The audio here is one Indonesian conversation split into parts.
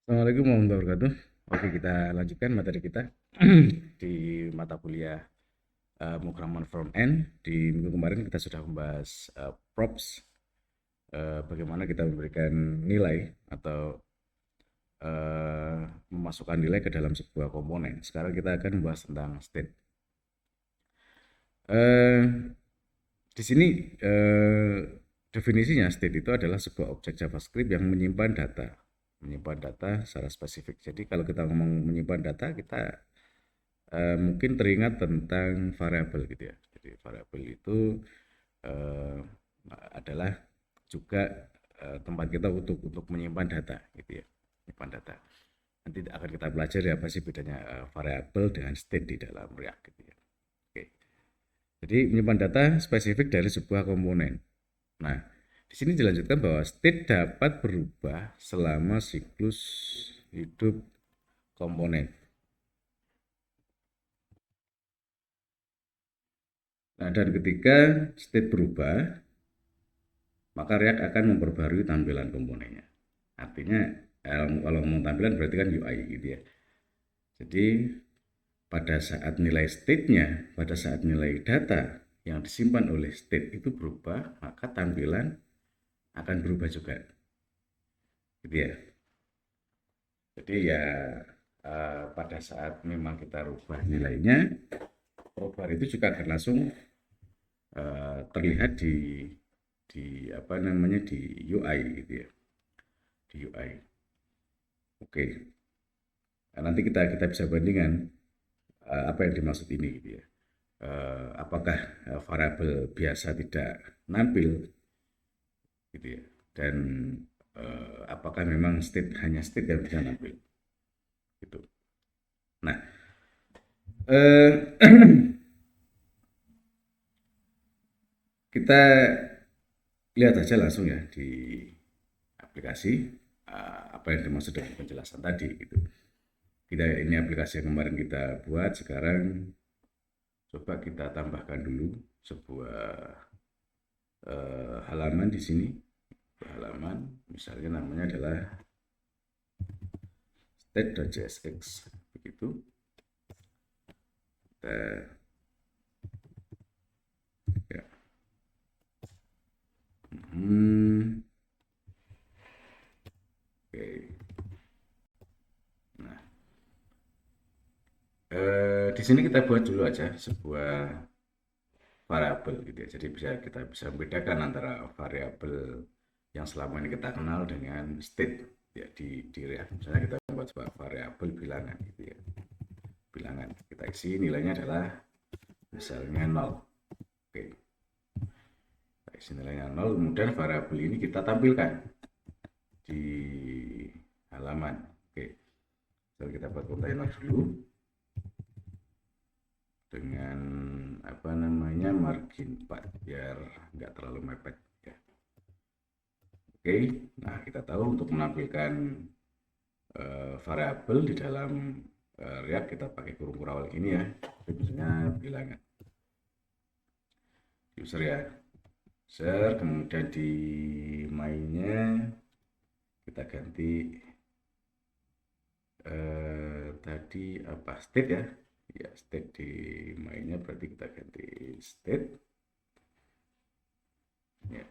Assalamualaikum warahmatullahi wabarakatuh. Oke, kita lanjutkan materi kita di mata kuliah pemrograman front end. Di minggu kemarin kita sudah membahas props, bagaimana kita memberikan nilai atau memasukkan nilai ke dalam sebuah komponen. Sekarang kita akan membahas tentang state. Eh, di sini definisinya state itu adalah sebuah objek JavaScript yang menyimpan data secara spesifik. Jadi kalau kita ngomong menyimpan data, kita mungkin teringat tentang variabel gitu ya. Jadi variabel itu eh, adalah juga tempat kita untuk menyimpan data gitu ya, menyimpan data. Nanti akan kita pelajari apa sih bedanya variabel dengan state di dalam React gitu ya. Oke. Jadi menyimpan data spesifik dari sebuah komponen. Nah, di sini dilanjutkan bahwa state dapat berubah selama siklus hidup komponen. Nah, dan ketika state berubah, maka React akan memperbarui tampilan komponennya. Artinya, kalau ngomong tampilan berarti kan UI gitu ya. Jadi, pada saat nilai data yang disimpan oleh state itu berubah, maka tampilan akan berubah juga. Gitu ya. Jadi ya pada saat memang kita rubah nilainya, perubahan itu juga akan langsung terlihat di apa namanya di UI gitu ya, di UI. Oke. Nah, nanti kita bisa bandingkan apa yang dimaksud ini gitu ya. Apakah variabel biasa tidak nampil gitu ya, dan apakah memang hanya state yang bisa nampil gitu. Nah, kita lihat aja langsung ya di aplikasi apa yang dimaksud dengan penjelasan tadi gitu. Ini aplikasi yang kemarin kita buat, sekarang coba kita tambahkan dulu sebuah halaman di sini. Halaman misalnya namanya adalah state.jsx begitu. Kita ya. Oke. Nah, di sini kita buat dulu aja sebuah variabel gitu ya. Jadi kita bisa membedakan antara variabel yang selama ini kita kenal dengan state ya di React. Misalnya kita membuat sebuah variabel bilangan gitu ya. Bilangan kita isi nilainya adalah misalnya 0. Oke. Kita isi nilainya 0, kemudian variabel ini kita tampilkan di halaman. Oke. Jadi kita buat container dulu dengan apa namanya margin 4 biar nggak terlalu mepet ya. Oke, nah kita tahu untuk menampilkan variabel di dalam React kita pakai kurung kurang ini ya, misalnya bilangan user ya, user, kemudian di mainnya kita ganti tadi apa state ya. Ya, state di mainnya berarti kita ganti state. Ya.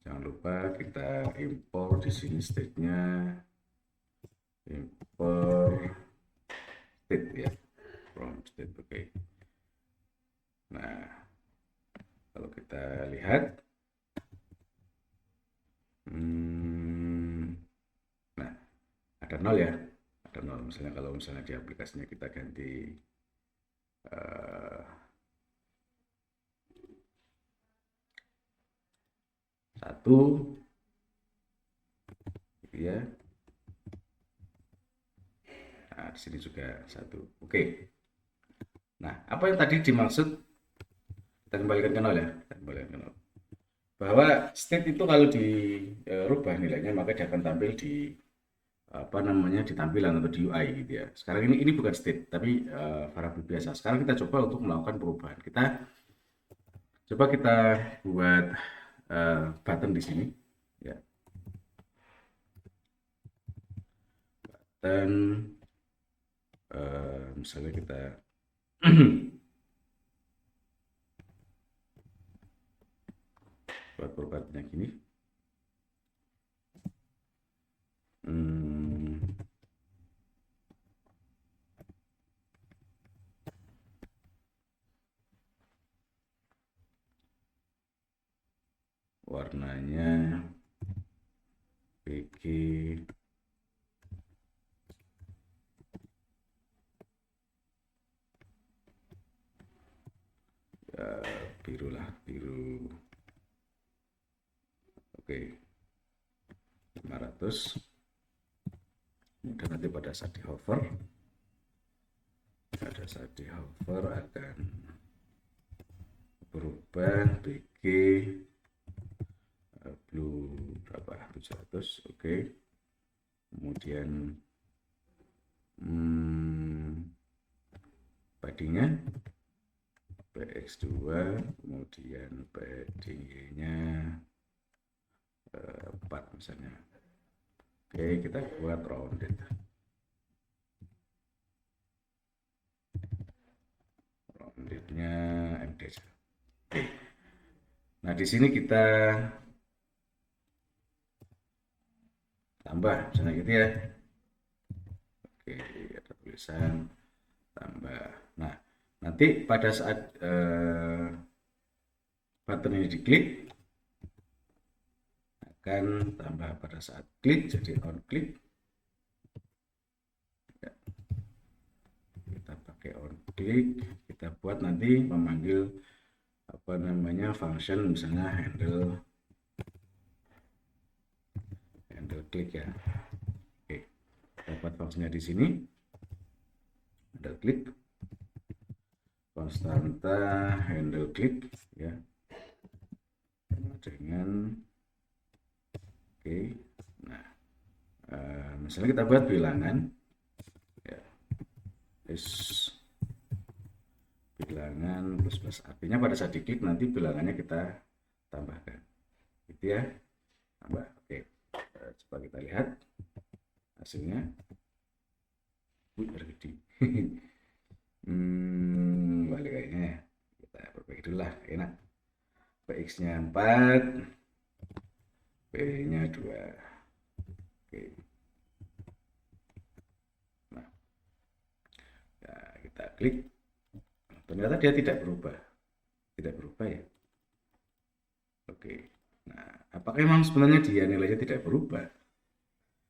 Jangan lupa kita impor di sini state-nya, impor state ya, from state. Oke. Nah, kalau kita lihat, nah ada 0 ya, ada 0. Misalnya kalau misalnya di aplikasinya kita ganti uh, 1 gitu ya. Nah, di sini juga 1. Oke. Nah, apa yang tadi dimaksud? Kita kembalikan ke 0 ya. Kita kembalikan ke 0. Bahwa state itu kalau dirubah nilainya maka dia akan tampil di apa namanya di tampilan atau di UI gitu ya. Sekarang ini bukan state tapi variabel biasa. Sekarang kita coba untuk melakukan perubahan. Kita buat button di sini ya. dan misalnya kita buat propertinya gini. Warnanya BG biru lah, biru. Oke, 500. Dan nanti pada saat di hover akan berubah BG blue berapa, 700. Oke, kemudian paddingnya PX2, kemudian paddingnya 4 misalnya. Oke, kita buat rounded. Roundednya MD. Oke. Nah, di sini kita tambah misalnya gitu ya. Oke, ada tulisan tambah. Nah, nanti pada saat button ini diklik akan tambah pada saat klik, jadi on klik. Ya. Kita pakai on klik, kita buat nanti memanggil apa namanya function, misalnya handle klik ya. Oke, dapat fungsinya di sini. Handle klik, konstanta handle klik ya, dengan oke. Nah, misalnya kita buat bilangan ya, bilangan plus, artinya pada saat diklik nanti bilangannya kita tambahkan gitu ya, tambah. Oke, coba kita lihat hasilnya. Gede. Balik kayaknya ya. Kita perbaiki dulu lah, enak. PX nya 4, P nya 2. Oke. Nah, ya, kita klik, ternyata dia tidak berubah ya. Oke, nah apakah memang sebenarnya dia nilainya tidak berubah?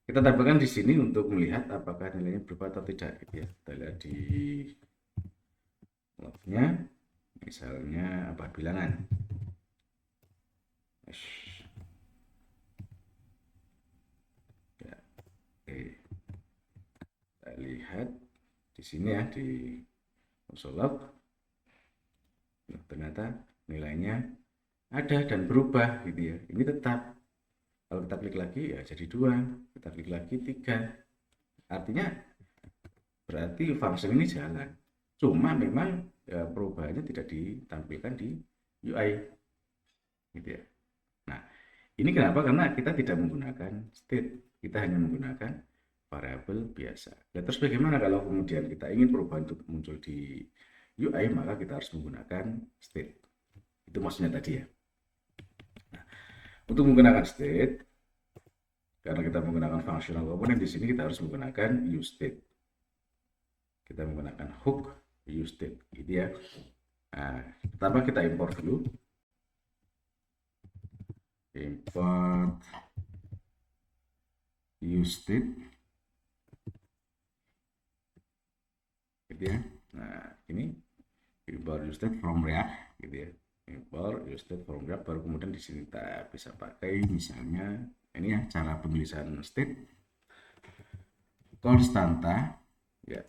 Kita tambahkan di sini untuk melihat apakah nilainya berubah atau tidak gitu ya. Kita lihat di lognya, misalnya apa, bilangan. Ya, oke. Kita lihat di sini ya, di console log. Nah, ternyata nilainya ada dan berubah gitu ya. Ini tetap. Kalau kita klik lagi ya jadi 2, kita klik lagi 3. Artinya berarti function ini jalan. Cuma memang ya, perubahannya tidak ditampilkan di UI gitu ya. Nah, ini kenapa? Karena kita tidak menggunakan state, kita hanya menggunakan variabel biasa. Dan terus bagaimana kalau kemudian kita ingin perubahan itu muncul di UI, maka kita harus menggunakan state. Itu maksudnya tadi ya. Nah, untuk menggunakan state, karena kita menggunakan functional component, di sini kita harus menggunakan useState. Kita menggunakan hook useState, gitu ya. Nah, pertama kita import dulu. Import useState, gitu ya. Nah, ini import useState from React, gitu ya. Import useState from React, baru kemudian di sini kita bisa pakai misalnya ini ya, cara penulisan state konstanta ya,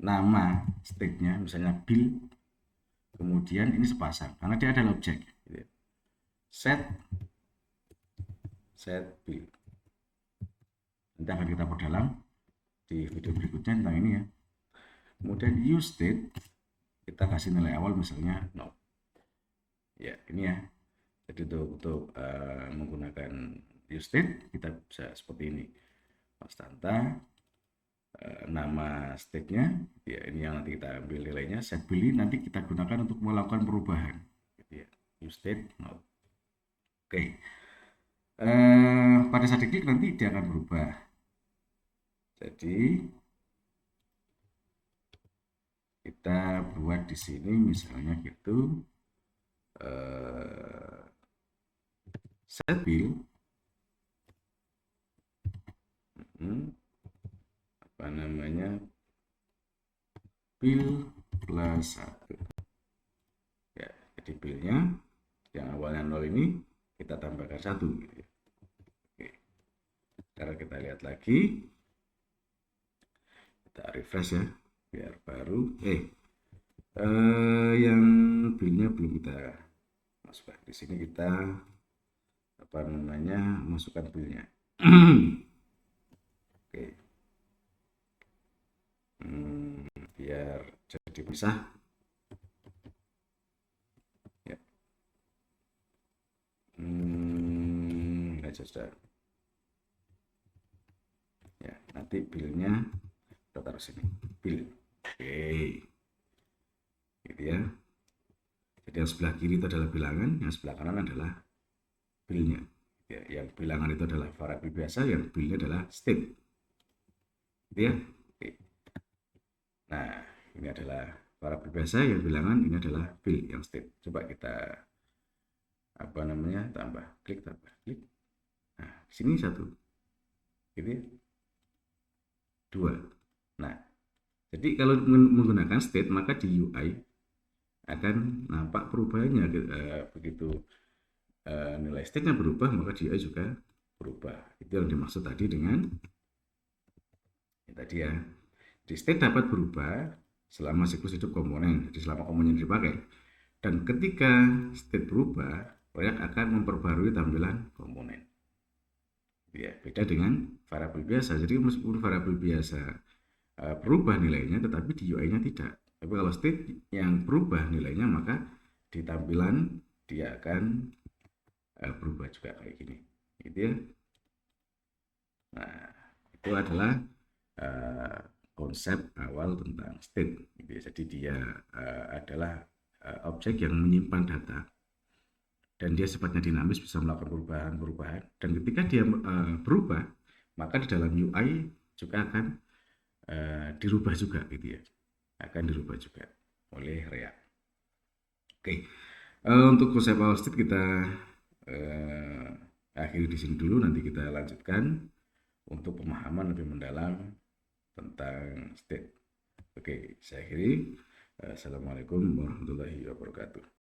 nama state-nya misalnya bill, kemudian ini sepasang karena dia adalah objek gitu ya. set bill, nanti akan kita perdalam di video berikutnya tentang ini ya. Kemudian use state kita kasih nilai awal misalnya 0 ya, ini ya. Jadi untuk menggunakan use state kita bisa seperti ini. konstanta, nama state-nya, ya ini yang nanti kita ambil nilainya, set pilih nanti kita gunakan untuk melakukan perubahan, gitu ya. Use state, no. Oke. Pada saat diklik nanti dia akan berubah. Jadi kita buat di sini misalnya gitu, set bill, apa namanya, bill plus 1 ya. Jadi billnya yang awalnya 0 ini kita tambahkan 1 gitu ya. Oke. Sekarang kita lihat lagi, kita refresh ya biar baru. Yang billnya belum kita masukkan. Di sini kita apa namanya, masukkan billnya. Oke. Biar jadi pisah ya. Sudah ya, nanti billnya kita taruh sini, bill. Oke, gitu ya. Jadi yang sebelah kiri itu adalah bilangan, yang sebelah kanan adalah billnya ya. Yang bilangan itu adalah variabel biasa, yang billnya adalah state, gitu ya. Oke. Nah, ini adalah variabel biasa, yang bilangan, ini adalah bill yang state. Coba kita apa namanya, tambah klik. Nah, sini 1 gitu ya, 2. Nah, jadi kalau menggunakan state maka di UI akan nampak perubahannya. Begitu nilai state-nya berubah maka di UI juga berubah. Itu yang dimaksud tadi dengan tadi ya. Di state dapat berubah selama siklus hidup komponen, jadi selama komponen dipakai. Dan ketika state berubah, proyek akan memperbarui tampilan komponen. Ya, beda dengan variabel biasa. Jadi meskipun variabel biasa berubah nilainya, tetapi di UI-nya tidak. Tapi kalau state yang berubah nilainya, maka di tampilan dia akan berubah juga kayak gini, gitu ya. Nah, itu adalah konsep awal tentang state, gitu ya. Jadi dia adalah objek yang menyimpan data dan dia sifatnya dinamis, bisa melakukan perubahan. Dan ketika dia berubah, maka di dalam UI juga akan dirubah juga, gitu ya. Akan dirubah juga oleh React. Oke, untuk konsep awal state kita akhiri di sini dulu. Nanti kita lanjutkan untuk pemahaman lebih mendalam tentang state. Oke, saya akhiri. Assalamualaikum warahmatullahi wabarakatuh.